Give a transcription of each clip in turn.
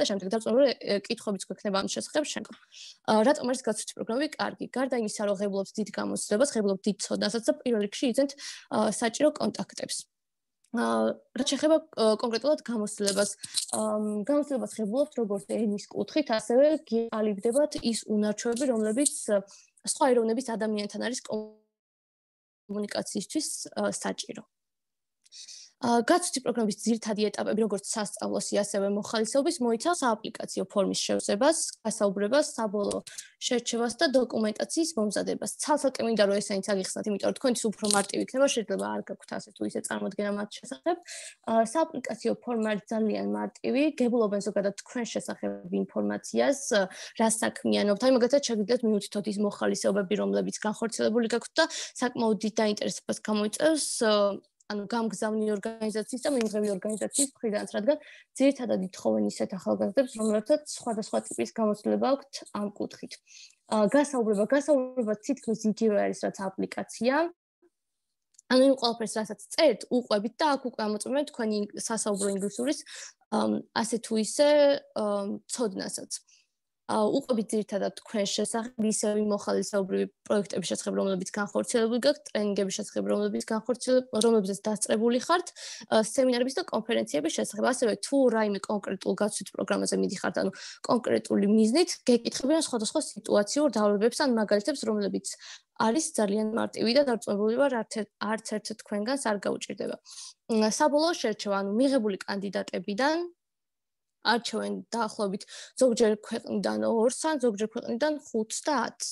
შემდეგ დაწუნებული კითხვებიც გვექნება ამ შესახებ შემდგომ. რატომ არის გაცვლითი პროგრამები კარგი? გარდა იმისა, რომ ღებულობს დიდ გამოცდილებას, ღებულობს დიდ ცოდნასაც და პირველ რიგში იძენთ საჭირო კონტაქტებს. რაც შეეხება კონკრეტულად გამოცდილებას, გამოცდილებას ღებულობთ როგორც ენის კუთხით, ასევე გიყალიბდებათ ის უნარჩვები, რომლებიც სხვა ეროვნების ადამიანთან არის კომუნიკაციისთვის საჭირო. გაცვლითი პროგრამების ძირითადი ეტაპები, როგორც სასწავლოსი, ასევე მოხალისეობის, მოიცავს აპლიკაციო ფორმის შევსებას, გასაუბრებას, საბოლოო შერჩევას და დოკუმენტაციის მომზადებას. ცალსაკე მინდა რომ ესენიც აგიხსნათ, იმიტომ რომ თქვენთვის უფრო მარტივი იქნება, შეიძლება არ გაქვთ ასე თუ ისე წარმოდგენა მათ შესახებ. სააპლიკაციო ფორმა არის ძალიან მარტივი, გებულობენ ზოგადად თქვენ შესახებ ინფორმაციას, რა საქმიანობთ. აი მაგალითად შეგიძლიათ მიუთითოთ ის მოხალისეობები, რომლებიც განხორციელებული გაქვთ და საკმაოდ დიდ დაინტერესებას გამოიწვევს ანუ გამგზავნილი ორგანიზაციის და მიმღები ორგანიზაციის მხრიდანაც, რადგან ძირითადად ითხოვენ ისეთ ახალგაზრდებს, რომლებსაც სხვადასხვა ტიპის გამოცდილება აქვთ ამ კუთხით. გასაუბრება თითქმის იგივე არის, რაც აპლიკაცია. ანუ იმ ყველაფერს, რასაც წერთ, უყვებით და აქ უკვე ამოწმებთ თქვენი სასაუბრო ინგლისურის ასე თუ ისე ცოდნასაც. უყვებით ძირითადად თქვენ შესახებ ისევ მოხალისეობრივი პროექტების შესახებ, რომლებიც განხორციელებული გაქვთ, ტრენინგების შესახებ, რომლებზეც დასწრებული ხართ, სემინარების და კონფერენციების შესახებ, ასევე თუ რაიმე კონკრეტულ გაცვლით პროგრამაზე მიდიხართ, ანუ კონკრეტული მიზნით, გეკითხებიან სხვადასხვა სიტუაციურ დაავლებებს ან მაგალითებს, რომლებიც არის ძალიან მარტივი და დარწმუნებული ვარ, არც ერთ თქვენგანს არ გაუჭირდება. საბოლოო შერჩევა, ანუ მიღებული კანდიდატებიდან არჩევენ დაახლოებით ზოგჯერ ქვეყნიდან 2-ს ან ზოგჯერ ქვეყნიდან 5-ს და 10-ს,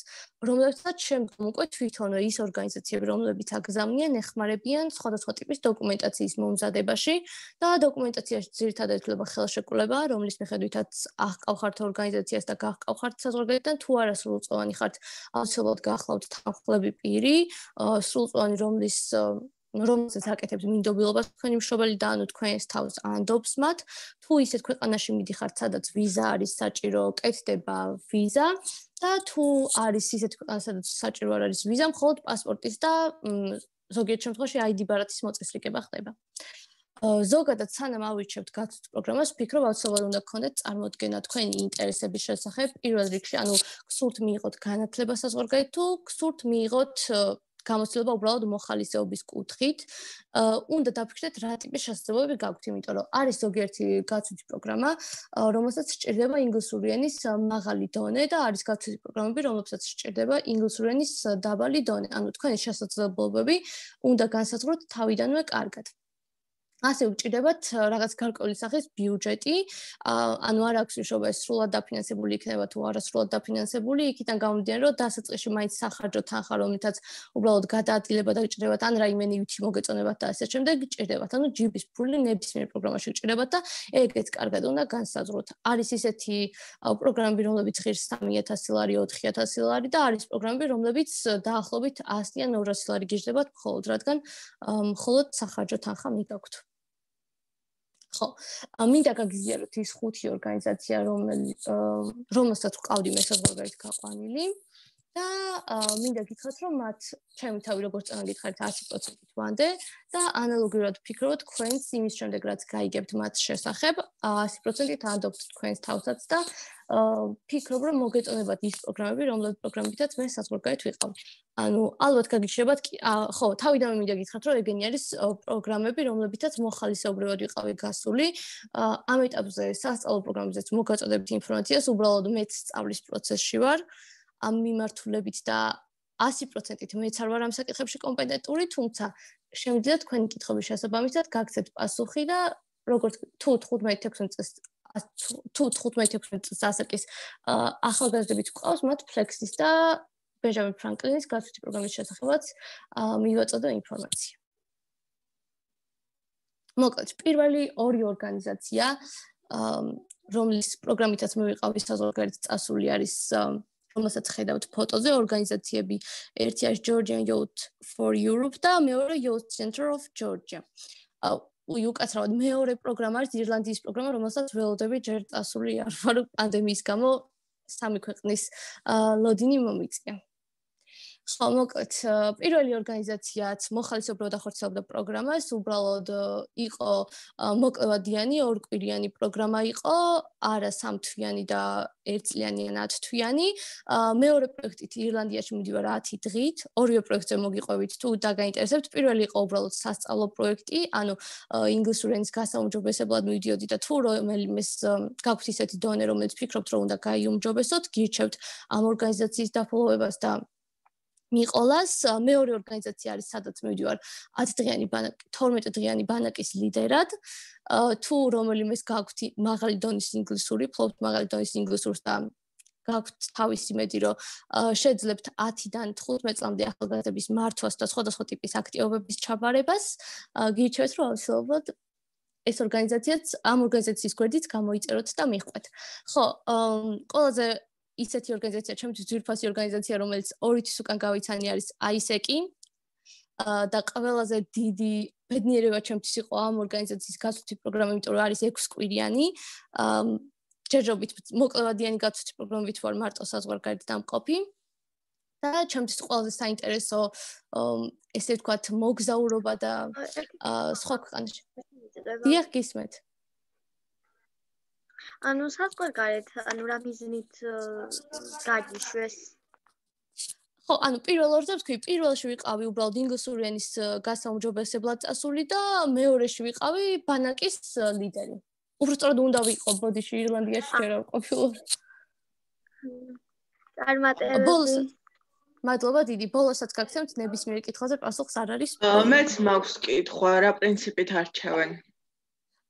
რომლებსაც შემდგომ უკვე თვითონვე ის ორგანიზაციები, რომლებიც აგზავნიან, ეხმარებიან სხვადასხვა ტიპის დოკუმენტაციის მომზადებაში და დოკუმენტაციაში ძირითადად ითვლება ხელშეკრულება, რომლის მიხედვითაც აღყავხართ ორგანიზაციას და გაჰყავხართ საზღვარგარეთთან, თუ არა სრულწლოვანი ხართ, აუცილებლად გაახლავთ თანხმდები პირი, სრულწლოვანი რომელსაც აკეთებს მინდობილობას თქვენი მშობელი და ანუ თქვენს თავს ანდობს მათ, თუ ისეთ ქვეყანაში მიდიხართ, სადაც ვიზა არის საჭირო, კეთდება ვიზა და თუ არის ისეთ ქვეყანა, სადაც საჭირო არ არის ვიზა, მხოლოდ პასპორტის და ზოგიერთ შემთხვევაში ID ბარათის მოწესრიგება ხდება. ზოგადად სანამ ავირჩევთ გაცვლით პროგრამას, ვფიქრობ, აუცილებლად უნდა გქონდეთ წარმოდგენა თქვენი ინტერესების შესახებ, პირველ რიგში, ანუ გსურთ მიიღოთ განათლება საზღვარგარეთ თუ გსურთ მიიღოთ გამოცდილება უბრალოდ მოხალისეობის კუთხით, უნდა დაფიქრდეთ რა ტიპის შესაძლებლობები გაქვთ, იმიტომ რომ არის ზოგიერთი გაცვლითი პროგრამა, რომელსაც სჭირდება ინგლისური ენის მაღალი დონე და არის გაცვლითი პროგრამები, რომლებსაც სჭირდება ინგლისური ენის დაბალი დონე. ანუ თქვენი შესაძლებლობები უნდა განსაზღვროთ თავიდანვე კარგად. ასე უჭირდებათ რაღაც გარკვეული სახის ბიუჯეტი, ანუ არ აქვს მნიშვნელობა ეს სრულად დაფინანსებული იქნება თუ არა სრულად დაფინანსებული, იქიდან გამომდინარე, რომ დასაწყისში მაინც სახარჯო თანხა, რომლითაც უბრალოდ გადაადგილება დაიჭირებათ, ან რაიმე ნივთი მოგეწონებათ და ასე შემდეგ იჭირდებათ. ანუ ჯიბის ფული ნებისმიერ პროგრამაში იჭირდებათ და ეგეც კარგად უნდა განსაზღვროთ. არის ისეთი პროგრამები, რომლებიც ღირს 3000 ლარი, 4000 ლარი და არის პროგრამები, რომლებიც დაახლოებით 100 ან 200 ლარი გიждდებათ მხოლოდ, რადგან მხოლოდ სახარჯო თანხა მიგაქვთ. ხო, მინდა გაგიზიაროთ ის 5 ორგანიზაცია, რომელსაც ყავდი მე საზღვარგარეთ გაყვანილი და მინდა გითხრათ, რომ მათ ჩემი თავი როგორც წანა გითხარით 100%-ით ვანდე და ანალოგიურად ვფიქრობ თქვენს იმის შემდეგ, რაც გაიგებთ მათ შესახებ, 100%-ით ანდობთ თქვენს თავსაც და ვფიქრობ, რომ მოგეწონებათ ის პროგრამები, რომლებითაც მე საზღვარგარეთ ვიყავი. ანუ ალბათ გაგიჩნდებათ, ხო, თავიდანვე მინდა გითხრათ, რომ ეგენი არის პროგრამები, რომლებითაც მოხალისეობრივად ვიყავი გასული. ამ ეტაპზე სასწავლო პროგრამებზეც მოგაწოდებით ინფორმაციას, უბრალოდ მეც სწავლის პროცესში ვარ. ამ მიმართულებით და 100%-ით მეც არ ვარ ამ საკითხებში კომპეტენტური, თუმცა შემიძლია თქვენი კითხვების შესაბამისად გაგცეთ პასუხი და როგორც თუ 15-16 წელს ასაკის ახალგაზრდებით გვყავს, მათ ფლექსის და ბენჯამინ ფრანკლინის გაცვლითი პროგრამის შესახებაც მივაწოდო ინფორმაცია. მოკლედ, პირველი 2 ორგანიზაცია, რომლის პროგრამითაც მე ვიყავი საზღვარგარეთ წასული არის რომელსაც ხედავთ ფოტოზე, ორგანიზაციები, ერთი არის Georgian Youth for Europe და მეორე Youth Center of Georgia. უკაცრავად მეორე პროგრამა არის ირლანდიის პროგრამა, რომელსაც ველოდები ჯერ წასული არ ვარ პანდემიის გამო 3 ქვეყნის ლოდინი მომიწია. ხო, მოკლედ, პირველი ორგანიზაციაც მოხალისეობრივად ახორციელებდა პროგრამას, უბრალოდ იყო მოკლევადიანი, ორკვირიანი პროგრამა იყო, არა 3 თვიანი და 1 წლიანი ან 10 თვიანი. მეორე პროექტით ირლანდიაში მივდივარ 10 დღით, ორივე პროექტზე მოგიყვებით თუ დაგაინტერესებთ. პირველი იყო უბრალოდ სასწავლო პროექტი, ანუ ინგლისური ენის გასაუმჯობესებლად მივდიოდი და თუ რომელიმე გაქვთ ისეთი დონე, რომელიც ფიქრობთ, რომ უნდა გაიუმჯობესოთ, გირჩევთ ამ ორგანიზაციის დაფოლოვებას და მიყოლას. მეორე ორგანიზაცია არის, სადაც მივდივარ 10 დღიანი ბანაკი, 12 დღიანი ბანაკის ლიდერად. თუ რომელიმეს გაქვთ მაღალი დონის ინგლისური, ფლობთ მაღალი დონის ინგლისურს და გაქვთ თავისი იმედი, რომ შეძლებთ 10-დან 15 წლამდე ახალგაზრდების მართვას და სხვადასხვა ტიპის აქტივობების ჩაბარებას, გირჩევთ, რომ აუცილებლად ეს ორგანიზაციაც ამ ორგანიზაციის გვერდით გამოიწეროთ და მიხვდეთ. ხო, ყველაზე ისეთი ორგანიზაცია, ჩემთვის ძვირფასი ორგანიზაცია, რომელიც 2 თვის უკან გავიცანი არის AIESEC-ი და ყველაზე დიდი ბედნიერება ჩემთვის იყო ამ ორგანიზაციის გასვლითი პროგრამა, იმიტომ რომ არის 6 კვირიანი. ჯერჯერობით მოკლევადიანი გასვლითი პროგრამით ვარ მარტო საზღვარგარეთ დამყოფი. და ჩემთვის ყველაზე საინტერესო ესე ვთქვათ მოგზაურობა და სხვა ქვეყანაში. დიახ, გისმენთ. ანუ საზღვარგარეთ, ანუ რა მიზნით გაგვიშვეს? ხო, ანუ პირველ ორზე ვთქვი, პირველში ვიყავი უბრალოდ ინგლისური ენის გასაუმჯობესებლად წასული და მეორეში ვიყავი ბანაკის ლიდერი. უბრალოდ უნდა ვიყო ბოდიში ირლანდიაში ჯერ არ ყოფილიყო. წარმატებები. მადლობა დიდი. ბოლოსაც გაგცემთ ნებისმიერ კითხვაზე პასუხს არ არის. მეც მაქვს კითხვა, რა პრინციპით არჩევენ?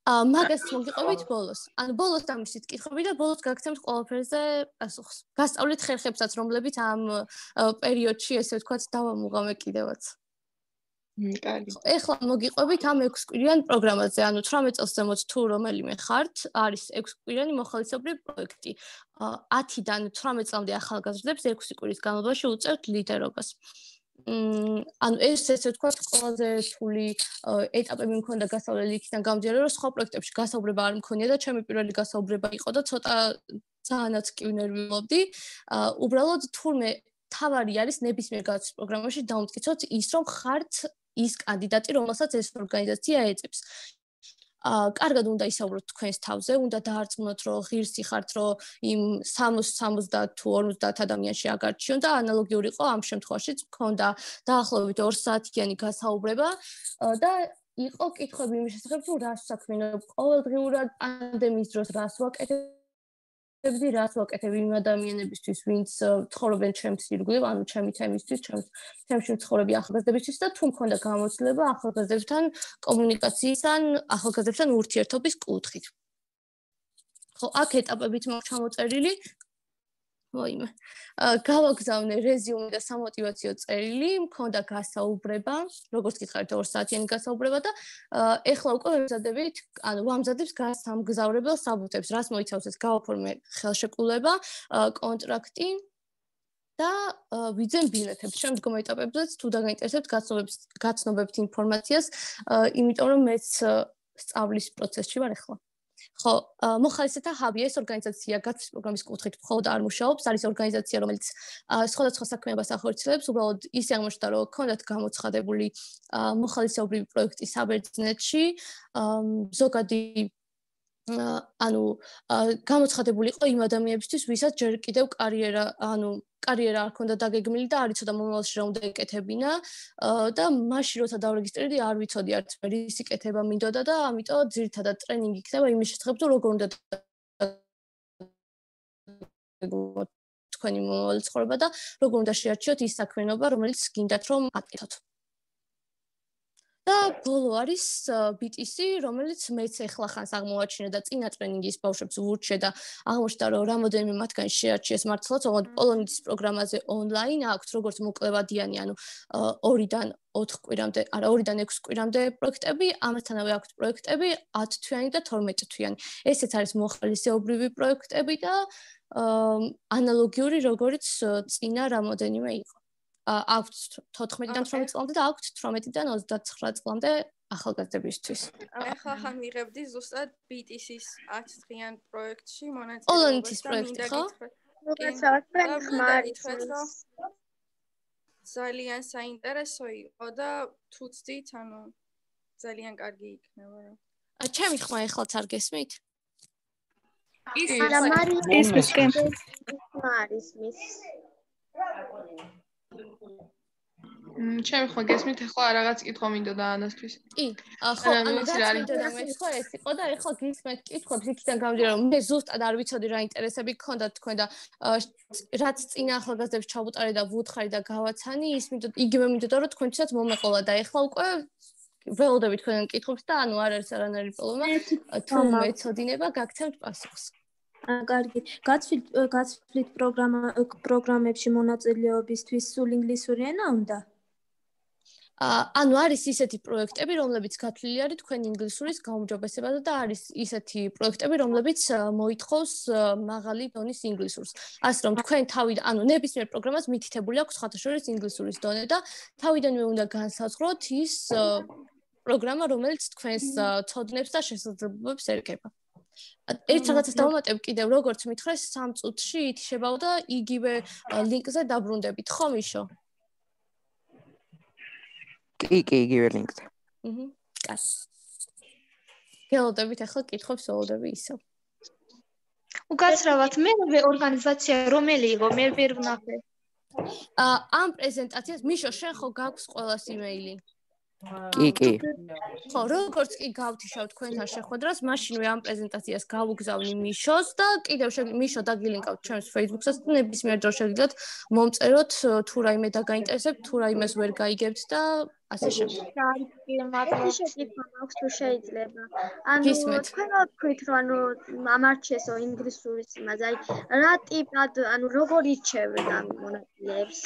მაგას მოგიყვებით ბოლოს. ანუ ბოლოს დამისვით კითხვები და ბოლოს გაგცემთ ყველაფერზე პასუხს. გასწავლით ხერხებსაც, რომლებიც ამ პერიოდში, ესე ვთქვათ, დავამუღამე კიდევაც. კარგი. ეხლა მოგიყვებით ამ 6 კვირიან პროგრამაზე, ანუ 18 წელს ზემოთ თუ რომელიმე ხართ, არის 6 კვირიანი მოხალისეობრივი პროექტი. 10-დან 18 წლამდე ახალგაზრდებს 6 კვირის განმავლობაში უწევთ ლიდერობას. ანუ ეს ესე ვთქვათ, ყველაზე რთული ეტაპები მქონდა გასავლელი იქიდან გამომდინარე, რომ სხვა პროექტებში გასაუბრება არ მქონია და ჩემი პირველი გასაუბრება იყო და ცოტა ძალიანაც კი ვნერვიულობდი. უბრალოდ თურმე თავარი არის ნებისმიერ გასვლის პროგრამაში დაუმტკიცოთ ის, რომ ხართ ის კანდიდატი, რომელსაც ეს ორგანიზაცია ეძებს. კარგად უნდა ისაუბროთ თქვენს თავზე, უნდა დაარწმუნოთ, რომ ღირსი ხართ, რომ იმ 60 თუ 50 ადამიანში აგარჩიონ და ანალოგიური იყო ამ შემთხვევაშიც მქონდა დაახლოებით 2 საათიანი გასაუბრება და იყო კითხვები იმის შესახებ, თუ რას საქმიანობ ყოველდღიურად პანდემიის დროს რას ვაკეთებ იმ ადამიანებისთვის, ვინც ცხოვრობენ ჩემს ირგვლივ, ანუ ჩემი თემისთვის, ჩემში მცხოვრები ახალგაზრდებისთვის და თუ მქონდა გამოცდილება ახალგაზრდებთან კომუნიკაციის ან ახალგაზრდებთან ურთიერთობის კუთხით. ხო, აქ ეტაპებით მაქვს ჩამოწერილი. მოიმე. გავაგზავნე რეზიუმე და სამოტივაციო წერილი, მქონდა გასაუბრება, როგორც გითხარით 2 საათიანი გასაუბრება და ეხლა უკვე ვამზადებით, ანუ ვამზადებს გასამგზავრებელ საბუთებს, რას მოიცავს ეს გავაფორმე ხელშეკრულება, კონტრაქტი და ვიძენ ბილეთებს. შემდგომ ეტაპებზეც თუ დაგაინტერესებთ გაცნობებთ ინფორმაციას, იმიტომ რომ მეც სწავლის პროცესში ვარ ეხლა. ხო, მოხალისეთა ჰაბია ეს ორგანიზაცია გასვლის პროგრამის კუთხით მხოლოდ არ მუშაობს, არის ორგანიზაცია, რომელიც სხვადასხვა საქმეებას ახორციელებს, უბრალოდ ისე აღმოჩნდა, რომ ჰქონდათ გამოცხადებული მოხალისეობრივი პროექტი საბერძნეთში, ზოგადი ანუ გამოცხადებული იყო იმ ადამიანებისთვის, ვისაც ჯერ კიდევ კარიერა არ ქონდა დაგეგმილი და არ იცოდა მომავალში რა უნდა ეკეთებინა და მაშინ როცა დავრეგისტრირდი არ ვიცოდი არც რის იკეთება მინდოდა და ამიტომ ძირითადად ტრენინგი იქნება იმის შესახებ თუ როგორ უნდა თქვენი მომავალი ცხოვრება და როგორ უნდა შეარჩიოთ ის საქმიანობა რომელიც გინდათ რომ აკეთოთ. და ბოლო არის BTC, რომელიც მეც ეხლა ხანს აღმოვაჩინე და წინა ტრენინგის ბავშვებს ვურჩე და აღმოჩნდა, რომ რამოდენიმე მათგანი შეარჩიეს მართლაც, ოღონდ პოლონეთის პროგრამაზე ონლაინ აქვს როგორც მოკლევადიანი, ანუ 2-დან 4 კვირამდე, არა 2-დან 6 კვირამდე პროექტები, ამასთანავე აქვს პროექტები 10 თვიანი და 12 თვიანი. ესეც არის მოხალისეობრივი პროექტები და ანალოგიური როგორც წინა რამოდენიმე იყო. აქვთ 14-დან 18 წლამდე და აქვთ 18-დან 29 წლამდე ახალგაზრდებისთვის. ახლა ხან მიღებდი ზუსტად BTC-ის 10 დღიან პროექტში მონაწილეობას. პოლონეთის პროექტი, ხო? ძალიან საინტერესო იყო და თუ ვცდით, ანუ ძალიან კარგი იქნება რა. ჩემი ხმა ეხლაც არ გესმით? არა მარია ისმის კი. არის მის ჩემი ხმა გესმით ახლა რაღაც კითხვა მინდოდა ანასთვის. კი, ხო, ანუ რაც მინდოდა მე ხო ეს იყო და ეხლა გისმენთ კითხვებს იქიდან გამომდინარე რომ მე ზუსტად არ ვიცოდი რა ინტერესები გქონდათ თქვენ და რაც წინა ახალგაზრდებს ჩავუტარე და ვუთხარი და გავაცანი ის მინდოდა იგივე მინდოდა რომ თქვენთვისაც მომეყოლა და ეხლა უკვე ველოდები თქვენ კითხვებს და ანუ არ არის არანაირი პრობლემა თუ მეცოდინება გაგცემთ პასუხს. კარგი. გაცვლით პროგრამებში მონაწილეობისთვის სულ ინგლისური ენა უნდა? ანუ არის ისეთი პროექტები, რომლებიც გათვლილი არის თქვენ ინგლისურის გაუმჯობესებაზე და არის ისეთი პროექტები, რომლებიც მოითხოვს მაღალი დონის ინგლისურს. ასე რომ თქვენ თავიდან, ანუ ნებისმიერ პროგრამას მითითებული აქვს სხვათა შორის ინგლისურის დონე და თავიდანვე უნდა განსაზღვროთ ის პროგრამა, რომელიც თქვენს ცოდნებს და შესაძლებლობებს ერგება. ერთ რაღაცას დავუმატებ კიდევ, როგორც მითხრეს, 3 წუთში ითიშებაო და იგივე ლინკზე დაბრუნდებით, ხო მიშო? კი, იგივე ლინკზე. კაც. გელოდებით ახლა კითხვებს ველოდები ისევ. უკაცრავად მე ორგანიზაცია რომელი იყო? მე ვერ ვნახე. ამ პრეზენტაციას მიშო შენ ხო გაქვს ყველას იმეილი? კი. ხო, როგორც კი გავთიშავ თქვენთან შეხვედრას, მაშინვე ამ პრეზენტაციას გავუგზავნი მიშოს და კიდევ მიშო დაგილინკავთ ჩემს Facebook-ს და ნებისმიერ დროს შეგიძლიათ მომწეროთ თუ რაიმე დაგაინტერესებთ, თუ რაიმეს ვერ გაიგებთ და ასე შემდეგ. შეკითხვა მაქვს თუ შეიძლება. ანუ თქვენ ვთქვით რომ ანუ ამარჩესო ინგლისურის იმაზე, აი რა ტიპად, ანუ როგორ ირჩევენ ამ მონაწილეებს?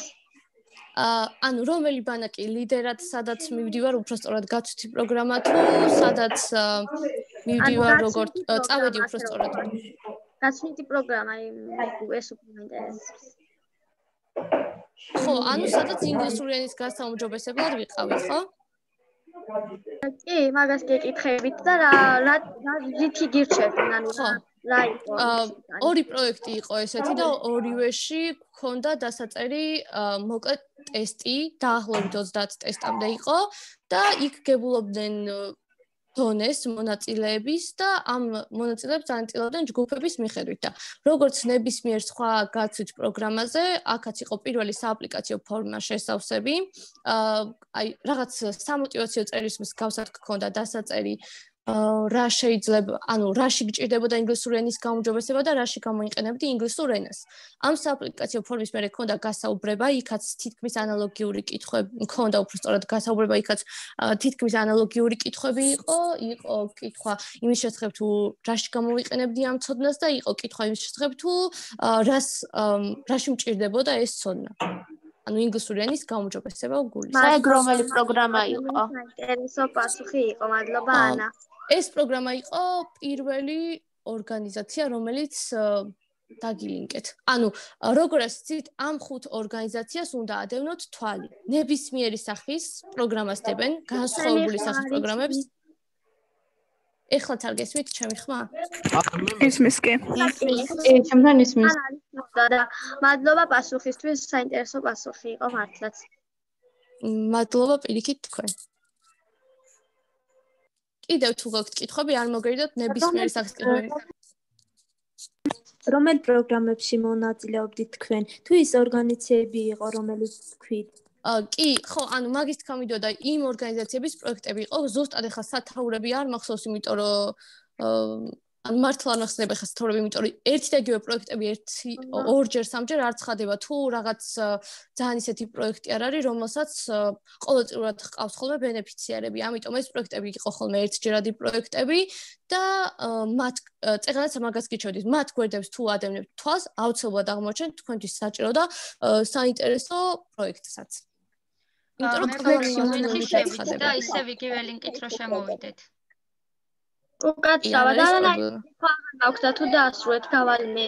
ანუ რომელი ბანაკი ლიდერად სადაც მივდივარ უბრალოდ გაცვთი პროგრამა თუ სადაც მივდივარ როგორც წავედი უბრალოდ გაცვთი პროგრამა ეს უფრო ინტერესებს ხო ანუ სადაც ინგლისური ენის გასაუმჯობესებლად ვიყავით ხო კი მაგას გეკითხებით და რა რითი გირჩევდნენ ანუ რა იყო ორი პროექტი იყო ესეთი და ორივეში გქონდა დასაწერი მოკლედ ტესტი დაახლოებით 30 ტესტამდე იყო და იქ გებულობდნენ დონეს მონაწილეების და ამ მონაწილეებს ანაწილავდნენ ჯგუფების მიხედვით და როგორც ნებისმიერ სხვა გაცვით პროგრამაზე აქაც იყო პირველი სააპლიკაციო ფორმა შესავსები აი რაღაც სამოტივაციო წერის მსგავსად გქონდა დასაწერი რა შეიძლება, ანუ რაში გჭირდებოდა ინგლისური ენის გაუმჯობესება და რაში გამოიყენებდი ინგლისურ ენას. ამ სააპლიკაციო ფორმის მერე ქონდა გასაუბრება, იქაც თითქმის ანალოგიური კითხვები, ქონდა უბრალოდ გასაუბრება, იქაც თითქმის ანალოგიური კითხვები იყო კითხვა იმის შესახებ თუ რაში გამოიყენებდი ამ ცოდნას და იყო კითხვა იმის შესახებ თუ რაში მჭირდებოდა ეს ცოდნა. ანუ ინგლისური ენის გაუმჯობესება გულისხმობს. მაგ რომელი პროგრამა იყო? საინტერესო პასუხი იყო, მადლობა ანა. ეს პროგრამა იყო პირველი ორგანიზაცია, რომელიც დაგილინკეთ. ანუ როგორც ვთქვით, ამ 5 ორგანიზაციას უნდა ადევნოთ თვალი. ნებისმიერი სახის პროგრამას დებენ, განსხვავებული სახის პროგრამებს. ეხლაც არ გესმით ჩემი ხმა? ისმის კი. ჩემთან ისმის. მადლობა პასუხისთვის, საინტერესო პასუხი იყო მართლაც. მადლობა პირიქით თქვენ. კიდევ თუ გაქვთ კითხვები, არ მოგერიდოთ ნებისმიერი სახის კითხვები. რომელ პროგრამებში მონაწილეობდით თქვენ? თუ ის ორგანიზაციები იყო, რომელიც თქვით? კი, ხო, ანუ მაგის თქმა მინდოდა იმ ორგანიზაციების პროექტები იყო, ზუსტად ახლა სათაურები არ მახსოვს, იმიტომ რომ ანუ მართლა არ მახსენებ ახლა სათაურები, იმიტომ რომ ერთი და იგივე პროექტები ორჯერ, სამჯერ არ ცხადება, თუ რაღაც ძალიან ისეთი პროექტი არ არის, რომელსაც ყოველწლიურად ჰყავს ხოლმე ბენეფიციარები, ამიტომ ეს პროექტები იყო ხოლმე ერთჯერადი პროექტები და მათ წეგანაც მაგას გიჩვენებთ, მათ გვერდებს თუ ადევნებთ თვალს, აუცილებლად აღმოჩენთ თქვენთვის საჭირო და საინტერესო პროექტსაც. იმიტომ რომ ყველაფერი და ისევ იგივე ლინკით რო შემოვიდეთ. უკაცრავად არა, თქვა აქვს და თუ დაასრულეთ გავალ მე.